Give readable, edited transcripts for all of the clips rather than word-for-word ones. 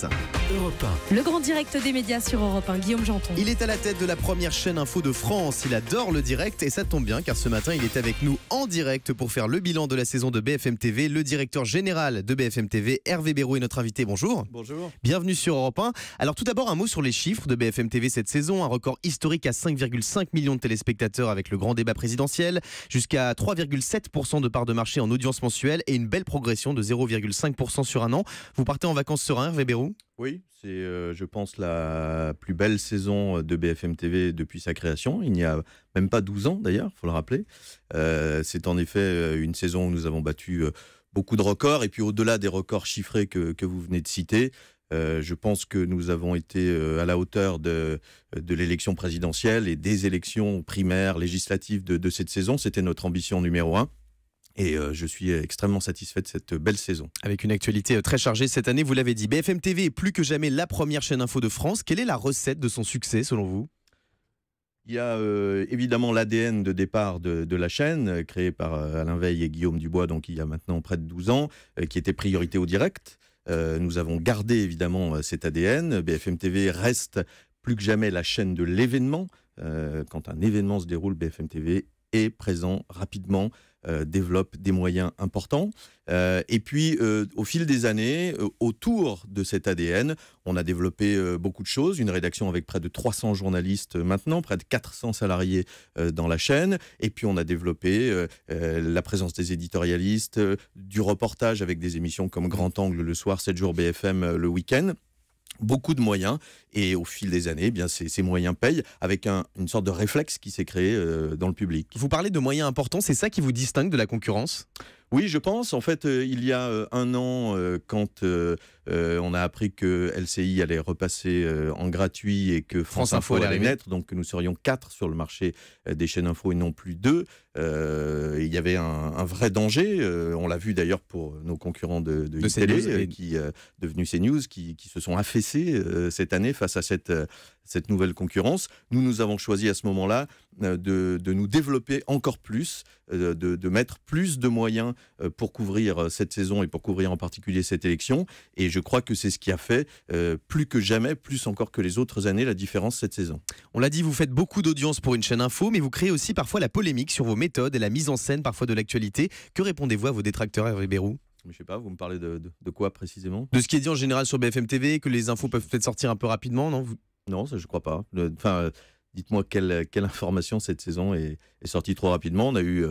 Europe 1. Le grand direct des médias sur Europe 1, Guillaume Janton. Il est à la tête de la première chaîne info de France. Il adore le direct et ça tombe bien car ce matin il est avec nous en direct pour faire le bilan de la saison de BFM TV. Le directeur général de BFM TV, Hervé Bérou, est notre invité. Bonjour. Bonjour. Bienvenue sur Europe 1. Alors tout d'abord un mot sur les chiffres de BFM TV cette saison. Un record historique à 5,5 millions de téléspectateurs avec le grand débat présidentiel. Jusqu'à 3,7% de part de marché en audience mensuelle et une belle progression de 0,5% sur un an. Vous partez en vacances serein, Hervé Bérou ? Oui, c'est je pense la plus belle saison de BFM TV depuis sa création. Il n'y a même pas 12 ans d'ailleurs, il faut le rappeler. C'est en effet une saison où nous avons battu beaucoup de records. Et puis au-delà des records chiffrés que vous venez de citer, je pense que nous avons été à la hauteur de l'élection présidentielle et des élections primaires, législatives de cette saison. C'était notre ambition numéro 1. Et je suis extrêmement satisfait de cette belle saison. Avec une actualité très chargée cette année, vous l'avez dit, BFM TV est plus que jamais la première chaîne info de France. Quelle est la recette de son succès selon vous ? Il y a évidemment l'ADN de départ de la chaîne, créée par Alain Veil et Guillaume Dubois, donc il y a maintenant près de 12 ans, qui était priorité au direct. Nous avons gardé évidemment cet ADN. BFM TV reste plus que jamais la chaîne de l'événement. Quand un événement se déroule, BFM TV est présent rapidement, développe des moyens importants. Et puis, au fil des années, autour de cet ADN, on a développé beaucoup de choses. Une rédaction avec près de 300 journalistes maintenant, près de 400 salariés dans la chaîne. Et puis, on a développé la présence des éditorialistes, du reportage avec des émissions comme Grand Angle le soir, 7 jours BFM le week-end. Beaucoup de moyens, et au fil des années, eh bien ces moyens payent, avec une sorte de réflexe qui s'est créé dans le public. Vous parlez de moyens importants, c'est ça qui vous distingue de la concurrence ? Oui, je pense. En fait, il y a un an, quand on a appris que LCI allait repasser en gratuit et que France Info allait naître, donc que nous serions 4 sur le marché des chaînes info et non plus 2, il y avait un vrai danger. On l'a vu d'ailleurs pour nos concurrents de télé, qui devenus CNews, qui se sont affaissés cette année face à cette nouvelle concurrence. Nous avons choisi à ce moment-là de nous développer encore plus, de mettre plus de moyens pour couvrir cette saison et pour couvrir en particulier cette élection. Et je crois que c'est ce qui a fait, plus que jamais, plus encore que les autres années, la différence cette saison. On l'a dit, vous faites beaucoup d'audience pour une chaîne info, mais vous créez aussi parfois la polémique sur vos méthodes et la mise en scène parfois de l'actualité. Que répondez-vous à vos détracteurs, Hervé Bérou ? Je ne sais pas, vous me parlez de quoi précisément ? De ce qui est dit en général sur BFM TV, que les infos peuvent peut-être sortir un peu rapidement, non ? Non, ça je ne crois pas. Dites-moi quelle information cette saison est sortie trop rapidement. On a eu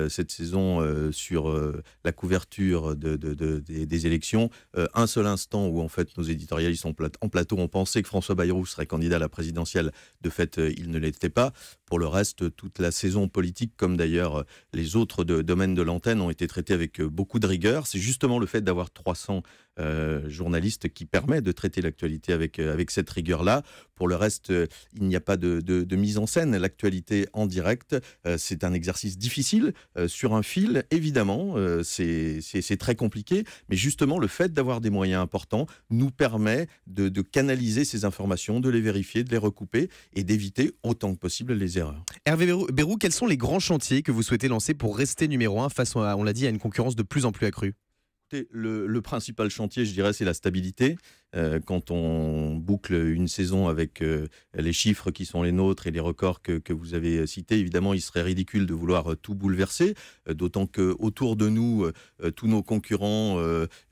cette saison sur la couverture des élections un seul instant où en fait nos éditorialistes en plateau ont pensé que François Bayrou serait candidat à la présidentielle. De fait, il ne l'était pas. Pour le reste, toute la saison politique, comme d'ailleurs les autres domaines de l'antenne, ont été traités avec beaucoup de rigueur. C'est justement le fait d'avoir 300 journalistes qui permet de traiter l'actualité avec cette rigueur-là. Pour le reste, il n'y a pas de mise en scène. L'actualité en direct, c'est un exercice difficile sur un fil, évidemment. C'est très compliqué, mais justement, le fait d'avoir des moyens importants nous permet de canaliser ces informations, de les vérifier, de les recouper et d'éviter autant que possible les erreurs. Hervé Bérou, quels sont les grands chantiers que vous souhaitez lancer pour rester numéro 1 face, on l'a dit, à une concurrence de plus en plus accrue ? Le principal chantier, je dirais, c'est la stabilité. Quand on boucle une saison avec les chiffres qui sont les nôtres et les records que vous avez cités, évidemment, il serait ridicule de vouloir tout bouleverser, d'autant qu'autour de nous, tous nos concurrents,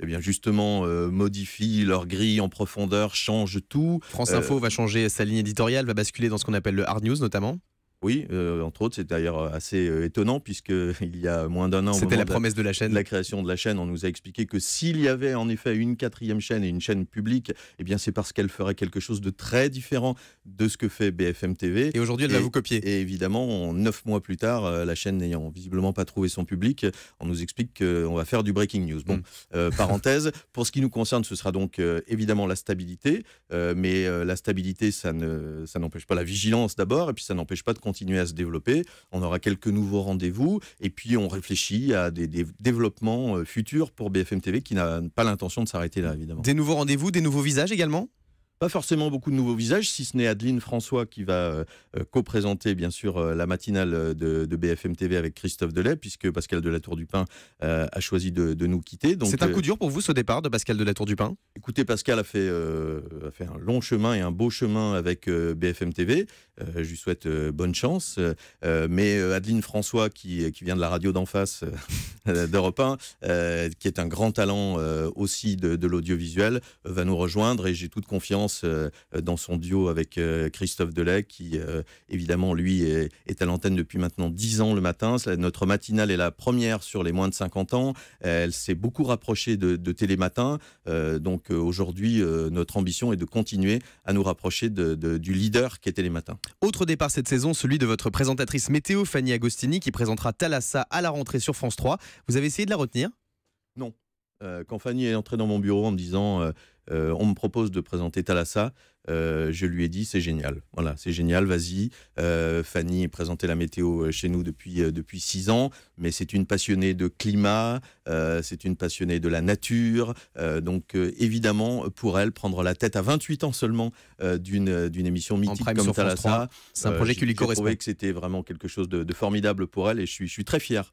eh bien justement, modifient leur grille en profondeur, changent tout. France Info va changer sa ligne éditoriale, va basculer dans ce qu'on appelle le hard news notamment. Oui, entre autres, c'est d'ailleurs assez étonnant puisqu'il y a moins d'un an, c'était la promesse de la chaîne. La création de la chaîne, on nous a expliqué que s'il y avait en effet une 4e chaîne et une chaîne publique, eh bien c'est parce qu'elle ferait quelque chose de très différent de ce que fait BFM TV. Et aujourd'hui, elle va vous copier. Et évidemment, 9 mois plus tard, la chaîne n'ayant visiblement pas trouvé son public, on nous explique qu'on va faire du breaking news. Bon, parenthèse, pour ce qui nous concerne, ce sera donc évidemment la stabilité, mais la stabilité, ça n'empêche pas la vigilance d'abord, et puis ça n'empêche pas de continuer à se développer. On aura quelques nouveaux rendez-vous et puis on réfléchit à des développements futurs pour BFM TV qui n'a pas l'intention de s'arrêter là, évidemment. Des nouveaux rendez-vous, des nouveaux visages également ? Pas forcément beaucoup de nouveaux visages, si ce n'est Adeline François qui va co-présenter bien sûr la matinale de BFM TV avec Christophe Delay, puisque Pascal de la Tour du Pin a choisi de nous quitter. C'est un coup dur pour vous ce départ de Pascal de la Tour du Pin? Écoutez, Pascal a fait un long chemin et un beau chemin avec BFM TV. Je lui souhaite bonne chance. Mais Adeline François, qui vient de la radio d'en face d'Europe 1, qui est un grand talent aussi de l'audiovisuel, va nous rejoindre, et j'ai toute confiance dans son duo avec Christophe Delay, qui évidemment lui est à l'antenne depuis maintenant 10 ans le matin. Notre matinale est la première sur les moins de 50 ans. Elle s'est beaucoup rapprochée de Télématin. Donc aujourd'hui, notre ambition est de continuer à nous rapprocher du leader qu'est Télématin. Autre départ cette saison, celui de votre présentatrice météo Fanny Agostini, qui présentera Thalassa à la rentrée sur France 3. Vous avez essayé de la retenir? Non. Quand Fanny est entrée dans mon bureau en me disant on me propose de présenter Thalassa, je lui ai dit c'est génial. Voilà, c'est génial, vas-y. Fanny présentait la météo chez nous depuis 6 ans, mais c'est une passionnée de climat, c'est une passionnée de la nature. Donc évidemment, pour elle, prendre la tête à 28 ans seulement d'une émission mythique comme Thalassa, c'est un projet qui lui correspond. J'ai trouvé que c'était vraiment quelque chose de formidable pour elle, et je suis très fier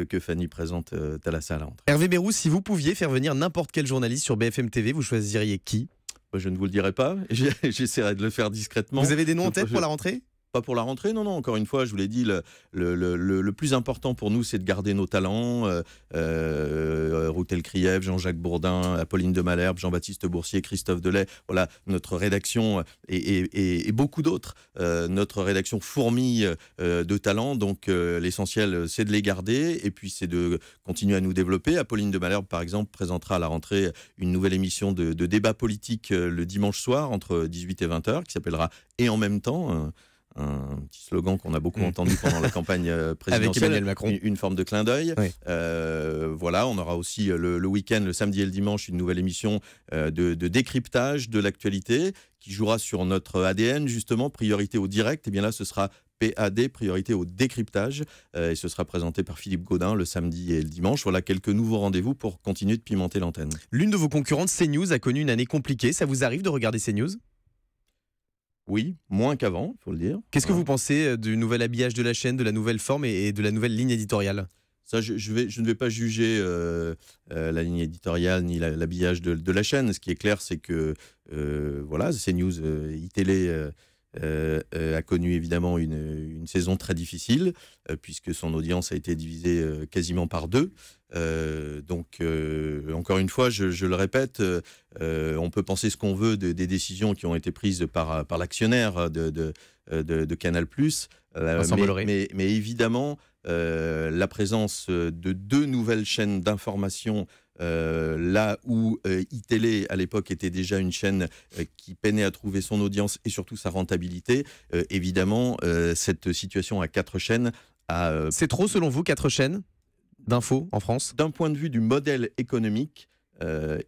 que Fanny présente Thalassa à la rentrée. Hervé Bérou, si vous pouviez faire venir n'importe quel journaliste sur BFM TV, vous choisiriez qui? Je ne vous le dirai pas, j'essaierai de le faire discrètement. Vous avez des noms en tête pour la rentrée? Pas pour la rentrée, non. Encore une fois, je vous l'ai dit, le plus important pour nous, c'est de garder nos talents. Routel Krief, Jean-Jacques Bourdin, Apolline de Malherbe, Jean-Baptiste Boursier, Christophe Delay. Voilà, notre rédaction et beaucoup d'autres. Notre rédaction fourmille de talents. Donc, l'essentiel, c'est de les garder, et puis c'est de continuer à nous développer. Apolline de Malherbe, par exemple, présentera à la rentrée une nouvelle émission de débat politique le dimanche soir entre 18 et 20h, qui s'appellera « Et en même temps ». Un petit slogan qu'on a beaucoup entendu pendant la campagne présidentielle. Avec Emmanuel Macron. Une forme de clin d'œil. Oui. Voilà, on aura aussi le week-end, le samedi et le dimanche, une nouvelle émission de décryptage de l'actualité qui jouera sur notre ADN, justement, priorité au direct. Et bien là, ce sera PAD, priorité au décryptage. Et ce sera présenté par Philippe Gaudin le samedi et le dimanche. Voilà quelques nouveaux rendez-vous pour continuer de pimenter l'antenne. L'une de vos concurrentes, CNews, a connu une année compliquée. Ça vous arrive de regarder CNews? Oui, moins qu'avant, il faut le dire. Qu'est-ce que vous pensez du nouvel habillage de la chaîne, de la nouvelle forme et de la nouvelle ligne éditoriale? Ça, je ne vais pas juger la ligne éditoriale ni l'habillage de la chaîne. Ce qui est clair, c'est que voilà, CNews, iTélé a connu évidemment une saison très difficile, puisque son audience a été divisée quasiment par 2. Donc, encore une fois, je le répète, on peut penser ce qu'on veut des décisions qui ont été prises par l'actionnaire de Canal+. Mais évidemment, la présence de 2 nouvelles chaînes d'information, là où iTélé à l'époque était déjà une chaîne qui peinait à trouver son audience et surtout sa rentabilité, évidemment, cette situation à 4 chaînes a... C'est trop selon vous, 4 chaînes d'infos en France? D'un point de vue du modèle économique,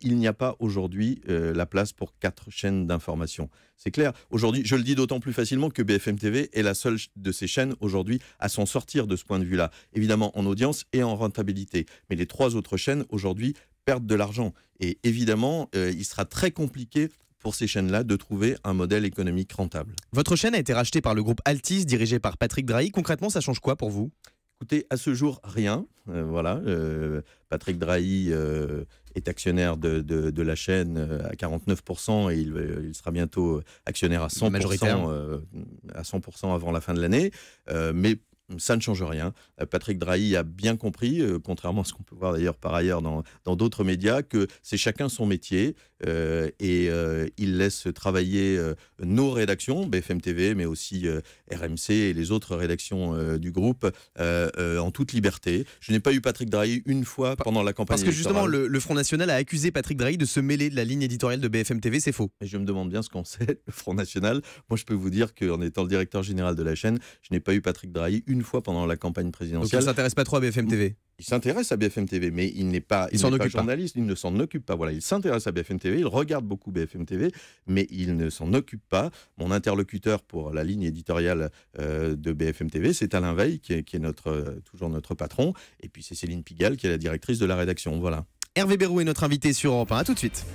il n'y a pas aujourd'hui la place pour 4 chaînes d'information. C'est clair. Aujourd'hui, je le dis d'autant plus facilement que BFM TV est la seule de ces chaînes aujourd'hui à s'en sortir de ce point de vue-là. Évidemment en audience et en rentabilité. Mais les 3 autres chaînes aujourd'hui perdent de l'argent. Et évidemment, il sera très compliqué pour ces chaînes-là de trouver un modèle économique rentable. Votre chaîne a été rachetée par le groupe Altis, dirigé par Patrick Drahi. Concrètement, ça change quoi pour vous? Écoutez, à ce jour, rien. Voilà. Patrick Drahi est actionnaire de la chaîne à 49% et il sera bientôt actionnaire à 100%, à 100% avant la fin de l'année. Mais ça ne change rien. Patrick Drahi a bien compris, contrairement à ce qu'on peut voir d'ailleurs par ailleurs dans d'autres médias, que c'est chacun son métier et il laisse travailler nos rédactions, BFM TV, mais aussi RMC et les autres rédactions du groupe en toute liberté. Je n'ai pas eu Patrick Drahi une fois pendant la campagne électorale. Parce que justement, le Front National a accusé Patrick Drahi de se mêler de la ligne éditoriale de BFM TV, c'est faux. Et je me demande bien ce qu'en sait le Front National. Moi, je peux vous dire qu'en étant le directeur général de la chaîne, je n'ai pas eu Patrick Drahi une fois pendant la campagne présidentielle. Donc il ne s'intéresse pas trop à BFM TV? Il s'intéresse à BFM TV, mais il n'est pas journaliste, il ne s'en occupe pas. Voilà, il s'intéresse à BFM TV, il regarde beaucoup BFM TV, mais il ne s'en occupe pas. Mon interlocuteur pour la ligne éditoriale de BFM TV, c'est Alain Veil, qui est toujours notre patron, et puis c'est Céline Pigalle, qui est la directrice de la rédaction. Voilà. Hervé Bérou est notre invité sur Europe 1. À tout de suite.